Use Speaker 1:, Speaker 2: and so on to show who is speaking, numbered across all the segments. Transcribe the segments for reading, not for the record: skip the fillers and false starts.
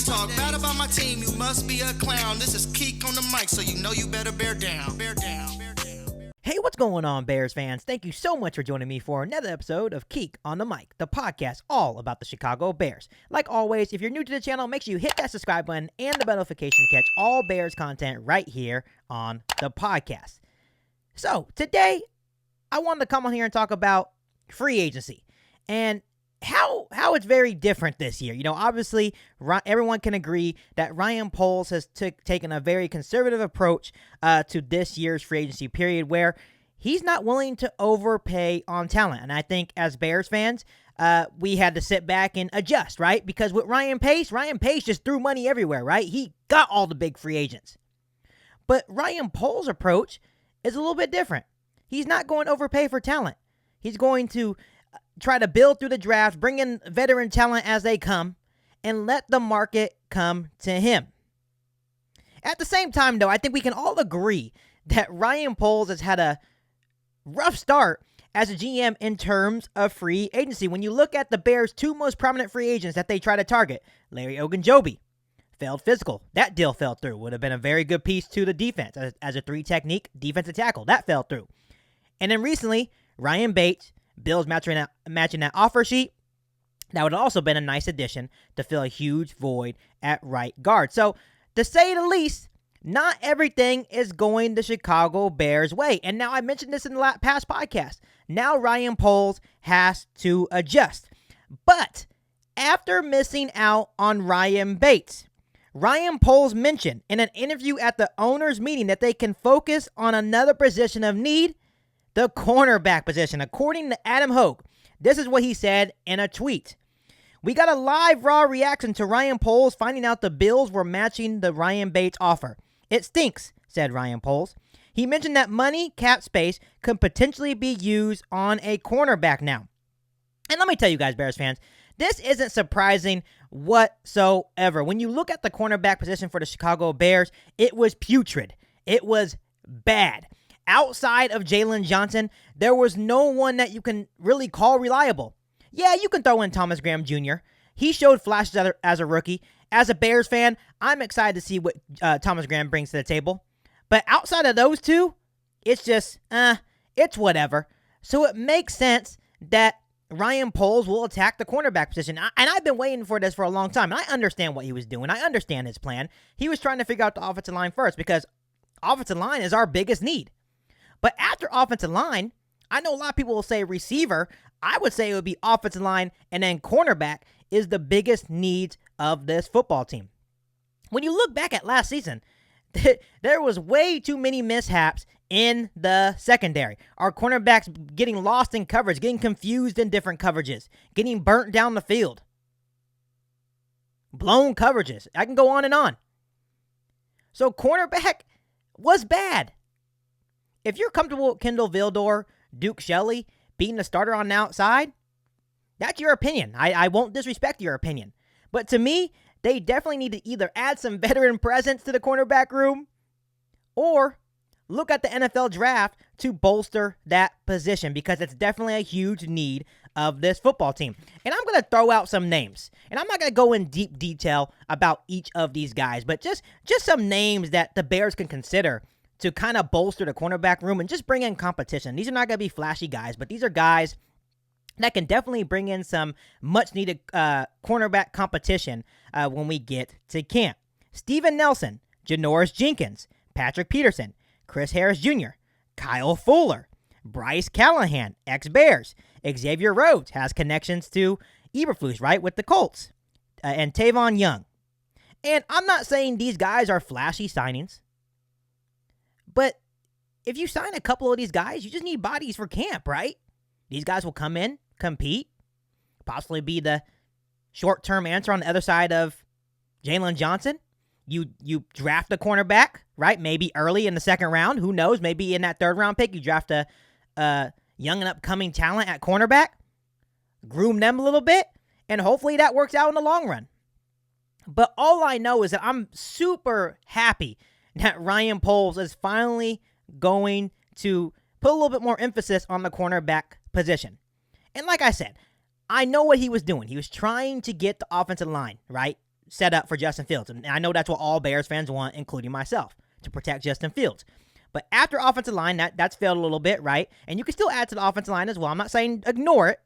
Speaker 1: talk bad about my team, you must be a clown. This is Keek on the mic, so you know you better bear down. Bear down. Bear down.
Speaker 2: Hey, what's going on, Bears fans? Thank you so much for joining me for another episode of Keek on the Mic, the podcast all about the Chicago Bears. Like always, if you're new to the channel, make sure you hit that subscribe button and the bell notification to catch all Bears content right here on the podcast. So, today, I wanted to come on here and talk about free agency and how it's very different this year. You know, obviously, everyone can agree that Ryan Poles has taken a very conservative approach to this year's free agency period where he's not willing to overpay on talent. And I think as Bears fans, we had to sit back and adjust, right? Because with Ryan Pace just threw money everywhere, right? He got all the big free agents. But Ryan Poles' approach is a little bit different. He's not going to overpay for talent. He's going to try to build through the draft, bring in veteran talent as they come, and let the market come to him. At the same time, though, I think we can all agree that Ryan Poles has had a rough start as a GM in terms of free agency. When you look at the Bears' two most prominent free agents that they try to target, Larry Ogunjobi, failed physical. That deal fell through. Would have been a very good piece to the defense as a three-technique defensive tackle. That fell through. And then recently, Ryan Bates, Bills matching that offer sheet. That would have also been a nice addition to fill a huge void at right guard. So, to say the least, not everything is going the Chicago Bears way. And now I mentioned this in the past podcast. Now Ryan Poles has to adjust. But after missing out on Ryan Bates, Ryan Poles mentioned in an interview at the owners' meeting that they can focus on another position of need, the cornerback position. According to Adam Hoge, this is what he said in a tweet. We got a live raw reaction to Ryan Poles finding out the Bills were matching the Ryan Bates offer. It stinks, said Ryan Poles. He mentioned that money, cap space, could potentially be used on a cornerback now. And let me tell you guys, Bears fans, this isn't surprising whatsoever. When you look at the cornerback position for the Chicago Bears, it was putrid. It was bad. Outside of Jalen Johnson, there was no one that you can really call reliable. Yeah, you can throw in Thomas Graham Jr. He showed flashes as a rookie. As a Bears fan, I'm excited to see what Thomas Graham brings to the table. But outside of those two, it's just, it's whatever. So it makes sense that Ryan Poles will attack the cornerback position. And I've been waiting for this for a long time. And I understand what he was doing. I understand his plan. He was trying to figure out the offensive line first because offensive line is our biggest need. But after offensive line, I know a lot of people will say receiver. I would say it would be offensive line and then cornerback is the biggest needs of this football team. When you look back at last season, there was way too many mishaps in the secondary. Our cornerbacks getting lost in coverage, getting confused in different coverages, getting burnt down the field. Blown coverages. I can go on and on. So cornerback was bad. If you're comfortable with Kendall Vildor, Duke Shelley, being the starter on the outside, that's your opinion. I won't disrespect your opinion. But to me, they definitely need to either add some veteran presence to the cornerback room or look at the NFL draft to bolster that position because it's definitely a huge need of this football team. And I'm going to throw out some names. And I'm not going to go in deep detail about each of these guys, but just some names that the Bears can consider to kind of bolster the cornerback room and just bring in competition. These are not going to be flashy guys, but these are guys that can definitely bring in some much-needed cornerback competition when we get to camp. Steven Nelson, Janoris Jenkins, Patrick Peterson, Chris Harris Jr., Kyle Fuller, Bryce Callahan, ex-Bears. Xavier Rhodes has connections to Eberflus, right, with the Colts, and Tavon Young. And I'm not saying these guys are flashy signings, but if you sign a couple of these guys, you just need bodies for camp, right? These guys will come in, compete, possibly be the short-term answer on the other side of Jalen Johnson. You draft a cornerback, right? Maybe early in the second round. Who knows? Maybe in that third-round pick, you draft a young and upcoming talent at cornerback, groom them a little bit, and hopefully that works out in the long run. But all I know is that I'm super happy that Ryan Poles is finally going to put a little bit more emphasis on the cornerback position. And like I said, I know what he was doing. He was trying to get the offensive line, right? set up for Justin Fields. And I know that's what all Bears fans want, including myself, to protect Justin Fields. But after offensive line, that's failed a little bit, right? And you can still add to the offensive line as well. I'm not saying ignore it,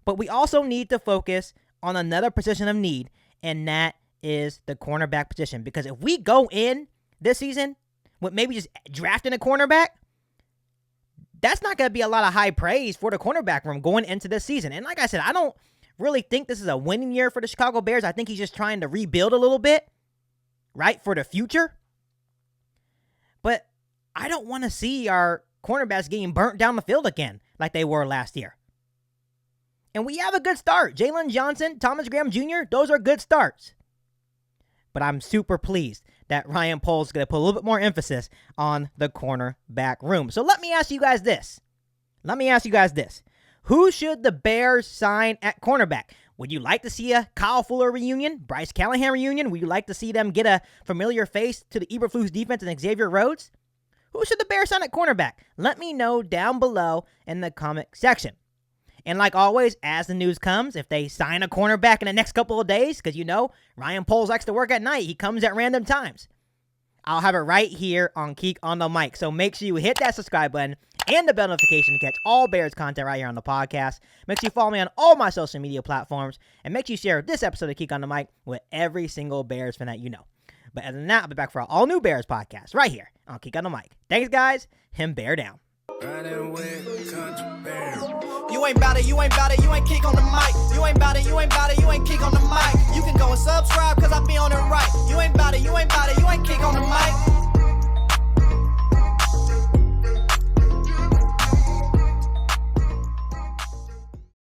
Speaker 2: but we also need to focus on another position of need, and that is the cornerback position. Because if we go in this season with maybe just drafting a cornerback, that's not going to be a lot of high praise for the cornerback room going into this season. And like I said, I don't really think this is a winning year for the Chicago Bears. I think he's just trying to rebuild a little bit, right, for the future. But I don't want to see our cornerbacks getting burnt down the field again like they were last year. And we have a good start. Jalen Johnson, Thomas Graham Jr., those are good starts. But I'm super pleased that Ryan Poles is going to put a little bit more emphasis on the cornerback room. So let me ask you guys this. Who should the Bears sign at cornerback? Would you like to see a Kyle Fuller reunion, Bryce Callahan reunion? Would you like to see them get a familiar face to the Eberflus defense and Xavier Rhodes? Who should the Bears sign at cornerback? Let me know down below in the comment section. And like always, as the news comes, if they sign a cornerback in the next couple of days, because you know, Ryan Poles likes to work at night. He comes at random times. I'll have it right here on Keek on the Mic. So make sure you hit that subscribe button and the bell notification to catch all Bears content right here on the podcast. Make sure you follow me on all my social media platforms. And make sure you share this episode of Keek on the Mic with every single Bears fan that you know. But other than that, I'll be back for an all-new Bears podcast right here on Keek on the Mic. Thanks, guys, and bear down.
Speaker 1: You ain't bout it, you ain't Keek on the mic.